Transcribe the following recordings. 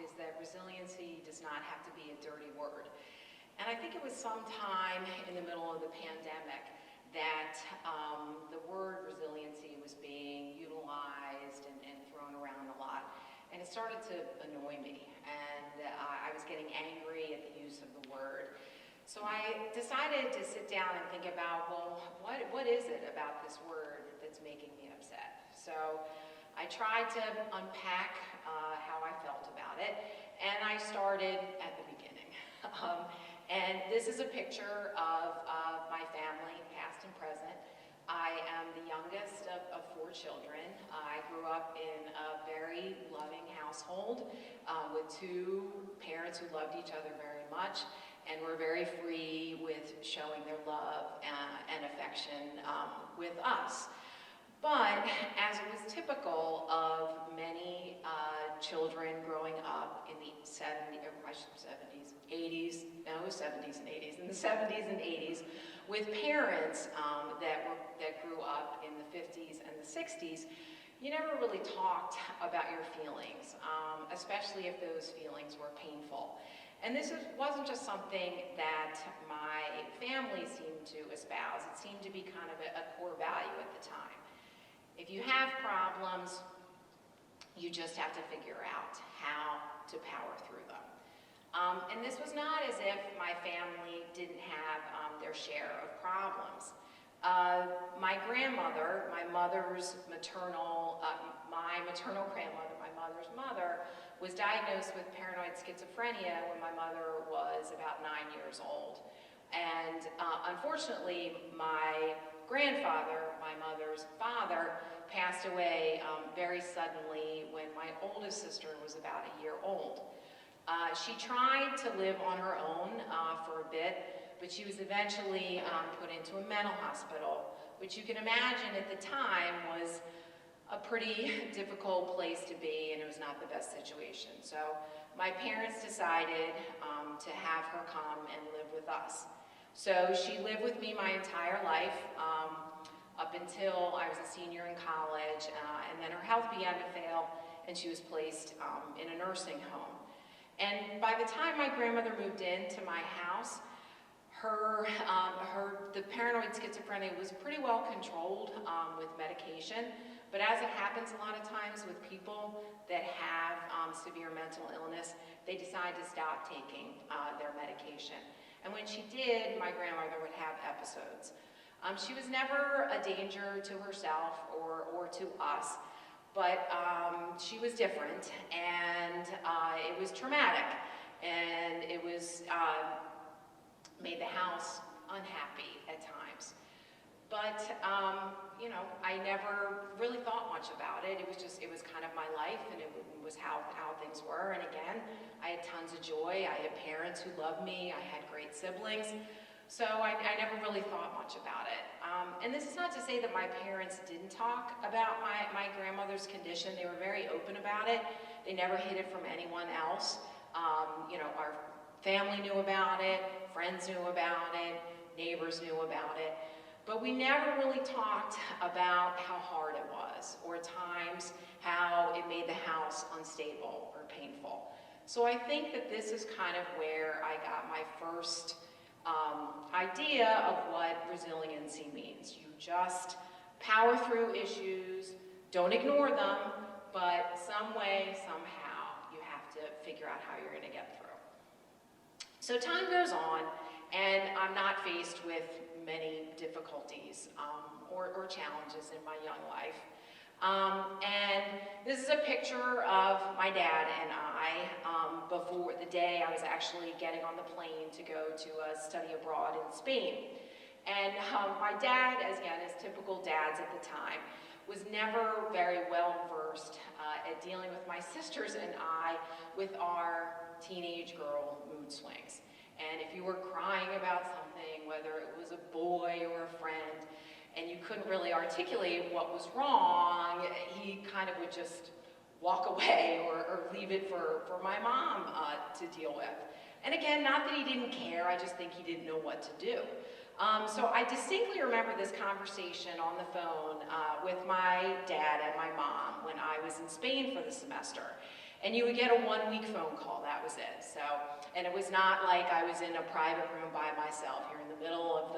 is that resiliency does not have to be a dirty word. And I think it was sometime in the middle of the pandemic that the word resiliency was being utilized and thrown around a lot. And it started to annoy me, and I was getting angry at the use of the word. So I decided to sit down and think about, well, what is it about this word that's making me upset? So I tried to unpack how I felt about it, and I started at the beginning. And this is a picture of my family, past and present. I am the youngest of 4 children. I grew up in a very loving household with 2 parents who loved each other very much and were very free with showing their love and affection with us. But as was typical of many children growing up in the 70s and 80s, with parents that grew up in the 50s and the 60s, you never really talked about your feelings, especially if those feelings were painful. And this wasn't just something that my family seemed to espouse. It seemed to be kind of a core value at the time. If you have problems, you just have to figure out how to power through them. And this was not as if my family didn't have their share of problems. My grandmother, my maternal grandmother, my mother's mother, was diagnosed with paranoid schizophrenia when my mother was about 9 years old. And unfortunately, my grandfather, my mother's father, passed away very suddenly when my oldest sister was about a year old. She tried to live on her own for a bit, but she was eventually put into a mental hospital, which you can imagine at the time was a pretty difficult place to be, and it was not the best situation. So my parents decided to have her come and live with us. So she lived with me my entire life, up until I was a senior in college, and then her health began to fail, and she was placed in a nursing home. And by the time my grandmother moved into my house, the paranoid schizophrenia was pretty well controlled with medication. But as it happens a lot of times with people that have severe mental illness, they decide to stop taking their medication. And when she did, my grandmother would have episodes. She was never a danger to herself or to us, but she was different, and it was traumatic, and it was made the house unhappy at times. But you know, I never really thought much about it. It was kind of my life, and it was how things were. And again, I had tons of joy. I had parents who loved me. I had great siblings. So I never really thought much about it. And this is not to say that my parents didn't talk about my grandmother's condition. They were very open about it. They never hid it from anyone else. You know, our family knew about it, friends knew about it, neighbors knew about it. But we never really talked about how hard it was, or times how it made the house unstable or painful. So I think that this is kind of where I got my first idea of what resiliency means. You just power through issues, don't ignore them, but some way, somehow, you have to figure out how you're going to get through. So time goes on, and I'm not faced with many difficulties or challenges in my young life. And this is a picture of my dad and I before the day I was actually getting on the plane to go to study abroad in Spain. And my dad, as typical dads at the time, was never very well versed at dealing with my sisters and I with our teenage girl mood swings. And if you were crying about something, whether it was a boy or a friend, and you couldn't really articulate what was wrong, he kind of would just walk away or leave it for my mom to deal with. And again, not that he didn't care, I just think he didn't know what to do. So I distinctly remember this conversation on the phone with my dad and my mom when I was in Spain for the semester. And you would get a 1-week phone call, that was it. So, and it was not like I was in a private room by myself here in the middle of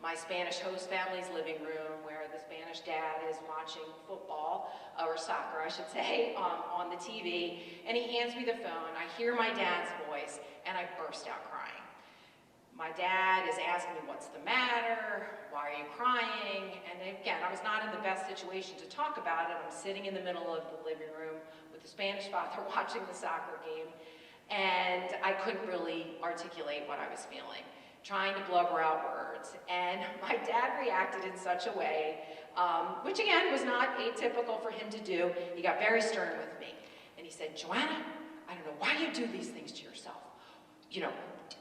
my Spanish host family's living room where the Spanish dad is watching football, or soccer I should say, on the TV, and he hands me the phone. I hear my dad's voice and I burst out crying. My dad is asking me, what's the matter? Why are you crying? And again, I was not in the best situation to talk about it. I'm sitting in the middle of the living room with the Spanish father watching the soccer game, and I couldn't really articulate what I was feeling, trying to blubber out words. And my dad reacted in such a way, which again was not atypical for him to do. He got very stern with me. And he said, Joanna, I don't know why you do these things to yourself. You know,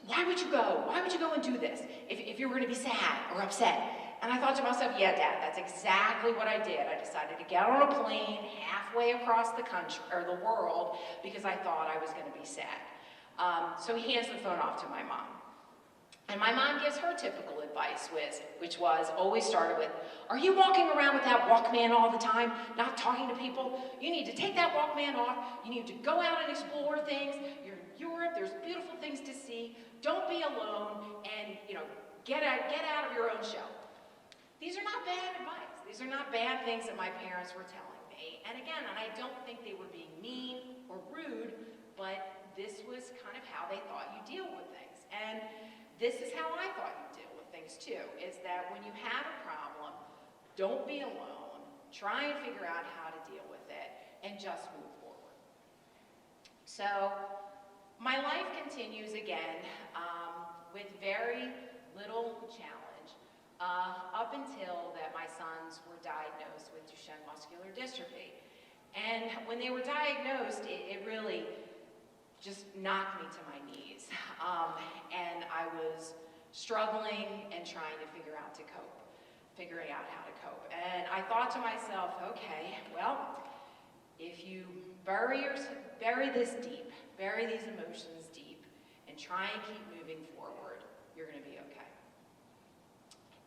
why would you go? Why would you go and do this if you were going to be sad or upset? And I thought to myself, yeah, Dad, that's exactly what I did. I decided to get on a plane halfway across the country, or the world, because I thought I was going to be sad. So he hands the phone off to my mom. And my mom gives her typical advice, which was always started with, are you walking around with that Walkman all the time, not talking to people? You need to take that Walkman off. You need to go out and explore things. You're in Europe. There's beautiful things to see. Don't be alone, and get out of your own shell. These are not bad advice. These are not bad things that my parents were telling me. And again, I don't think they were being mean or rude, but this was kind of how they thought you deal with things. And this is how I thought you deal with things too, is that when you have a problem, don't be alone, try and figure out how to deal with it, and just move forward. So my life continues again with very little challenge up until that my sons were diagnosed with Duchenne muscular dystrophy. And when they were diagnosed, it really just knocked me to my knees. And I was struggling and trying to figuring out how to cope. And I thought to myself, okay, well, if you bury this deep, bury these emotions deep, and try and keep moving forward, you're going to be okay.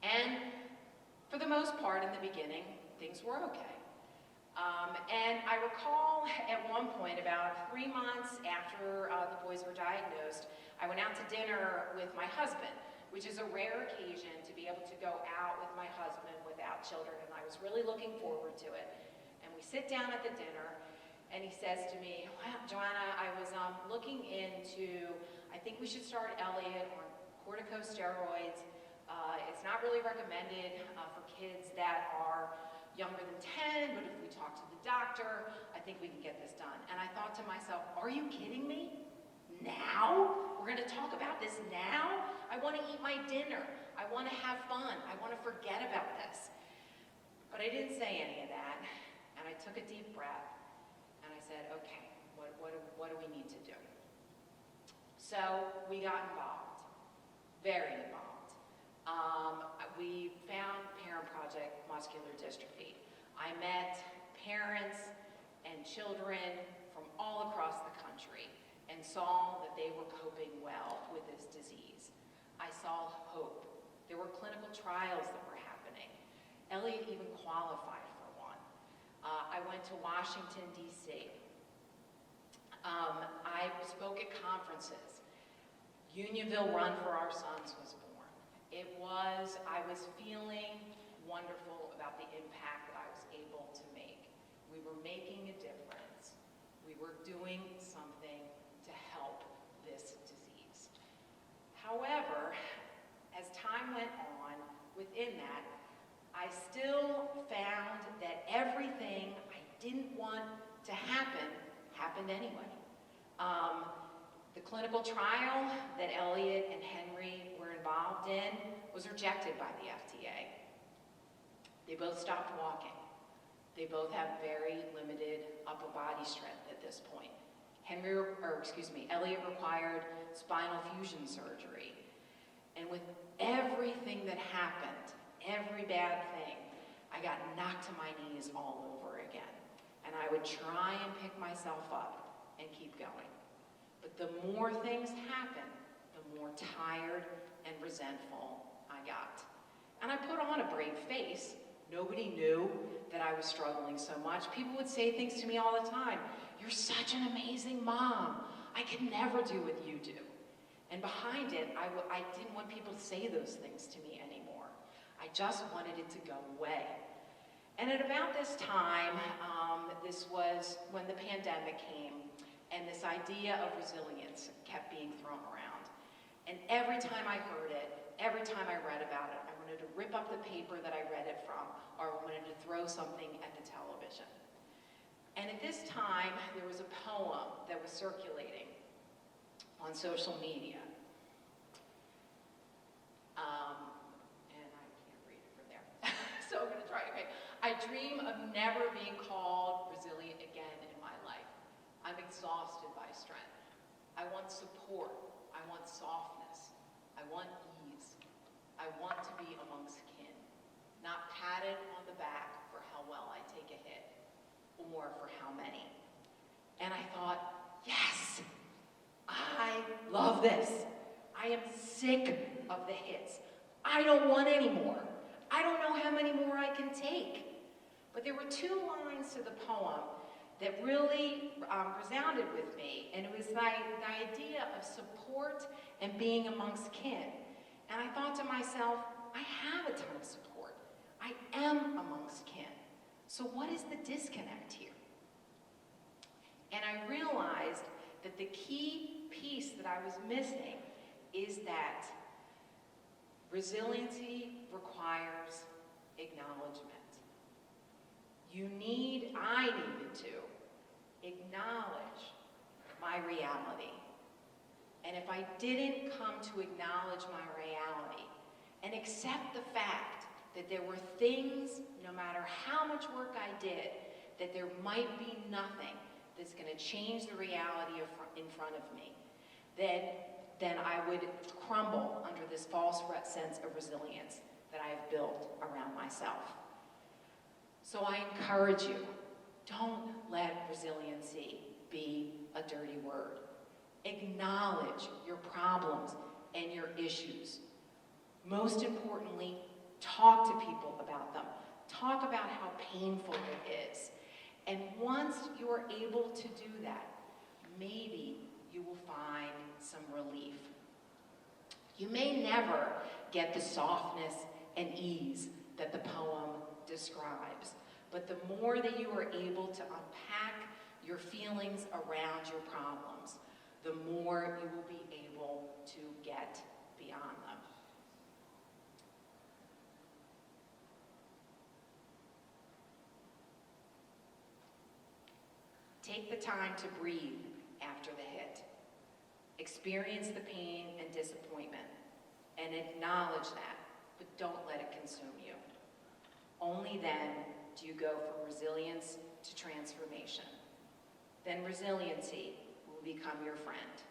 And for the most part in the beginning, things were okay. And I recall at one point, about 3 months after the boys were diagnosed, I went out to dinner with my husband, which is a rare occasion to be able to go out with my husband without children, and I was really looking forward to it. And we sit down at the dinner, and he says to me, well, Joanna, I was looking into, I think we should start Elliot on corticosteroids. It's not really recommended for kids that are younger than 10, but if we talk to the doctor, I think we can get this done. And I thought to myself, are you kidding me? Now? We're going to talk about this now? I want to eat my dinner. I want to have fun. I want to forget about this. But I didn't say any of that, and I took a deep breath, and I said, okay, what do we need to do? So we got involved, very involved. We found Parent Project Muscular Dystrophy. I met parents and children from all across the country and saw that they were coping well with this disease. I saw hope. There were clinical trials that were happening. Elliot even qualified for one. I went to Washington, D.C. I spoke at conferences. Unionville Run for Our Sons was born. I was feeling wonderful about the impact that I was able to make. We were making a difference. We were doing something to help this disease. However, as time went on, within that, I still found that everything I didn't want to happen happened anyway. The clinical trial that Elliot and Henry were involved in was rejected by the FDA. They both stopped walking. They both have very limited upper body strength at this point. Elliot required spinal fusion surgery. And with everything that happened, every bad thing, I got knocked to my knees all over again. And I would try and pick myself up and keep going. But the more things happened, the more tired and resentful I got. And I put on a brave face. Nobody knew that I was struggling so much. People would say things to me all the time. "You're such an amazing mom. I could never do what you do." And behind it, I didn't want people to say those things to me anymore. I just wanted it to go away. And at about this time, this was when the pandemic came, and this idea of resilience kept being thrown around. And every time I heard it, every time I read about it, I wanted to rip up the paper that I read it from, or I wanted to throw something at the television. And at this time, there was a poem that was circulating on social media. And I can't read it from there. So I'm gonna try, okay. "I dream of never being called resilient again in my life. I'm exhausted by strength. I want support. I want softness. I want ease. I want to be amongst kin, not patted on the back for how well I take a hit, or for how many." And I thought, yes, I love this. I am sick of the hits. I don't want any more. I don't know how many more I can take. But there were two lines to the poem that really resounded with me, and it was the idea of support and being amongst kin. And I thought to myself, I have a ton of support. I am amongst kin. So what is the disconnect here? And I realized that the key piece that I was missing is that resiliency requires acknowledgement. I needed to acknowledge my reality. And if I didn't come to acknowledge my reality and accept the fact that there were things, no matter how much work I did, that there might be nothing that's going to change the reality in front of me, then I would crumble under this false sense of resilience that I've built around myself. So I encourage you, don't let resiliency be a dirty word. Acknowledge your problems and your issues. Most importantly, talk to people about them. Talk about how painful it is. And once you are able to do that, maybe you will find some relief. You may never get the softness and ease that the poem describes, but the more that you are able to unpack your feelings around your problems, the more you will be able to get beyond them. Take the time to breathe after the hit. Experience the pain and disappointment and acknowledge that, but don't let it consume you. Only then do you go from resilience to transformation. Then resiliency will become your friend.